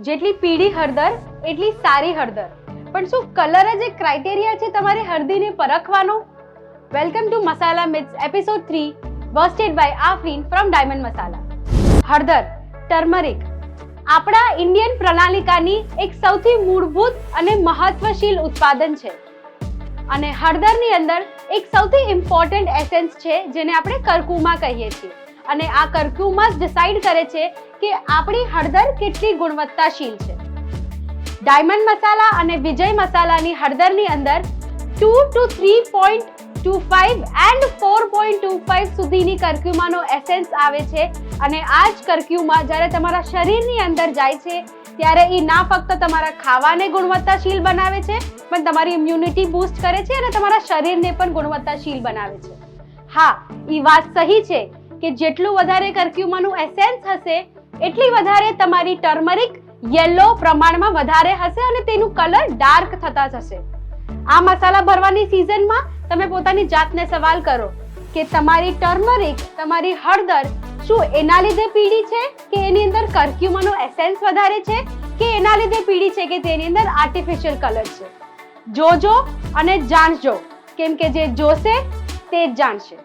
જેટલી પીળી હળદર એટલી સારી હળદર. પણ શું કલર જ એક ક્રાઇટેરિયા છે તમારે હળદીને પરખવાનો? Welcome to masala myths episode 3 worsted by Afreen from Diamond Masala. હળદર, ટર્મરિક આપણા ઇન્ડિયન પ્રણાલિકાની એક સૌથી મૂળભૂત અને મહત્વશીલ ઉત્પાદન છે. અને હળદરની અંદર એક સૌથી ઇમ્પોર્ટન્ટ એસેન્સ છે જેને આપણે કરકુમા કહીએ છીએ. અને આ કરકુમા જ ડિસાઇડ કરે છે કે આપણી હળદર કેટલી ગુણવત્તાશીલ છે. ડાયમંડ મસાલા અને વિજય મસાલાની હળદરની અંદર 2 to 3.25 એન્ડ 4.25 સુધીની કરક્યુમાનો એસેન્સ આવે છે. અને આ જ કરક્યુમા જ્યારે તમારા શરીરની અંદર જાય છે ત્યારે એ ના ફક્ત તમારા ખાવાને ગુણવત્તાશીલ બનાવે છે પણ તમારી ઇમ્યુનિટી બૂસ્ટ કરે છે અને તમારા શરીરને પણ ગુણવત્તાશીલ બનાવે છે. હા, એ વાત સહી છે કે જેટલું વધારે કરક્યુમાનું એસેન્સ હશે એટલી વધારે તમારી ટર્મરિક યલો પ્રમાણમાં વધારે હશે અને તેનું કલર ડાર્ક થતા જશે. આ મસાલા ભરવાની સિઝનમાં તમે પોતાની જાતને સવાલ કરો કે તમારી ટર્મરિક, તમારી હળદર શું એના લીધે પીળી છે કે એની અંદર કરક્યુમાનો એસેન્સ વધારે છે કે એના લીધે પીળી છે કે તેની અંદર આર્ટિફિશિયલ કલર છે? જોજો અને જાણજો, કેમ કે જે જોશે તે જ જાણશે.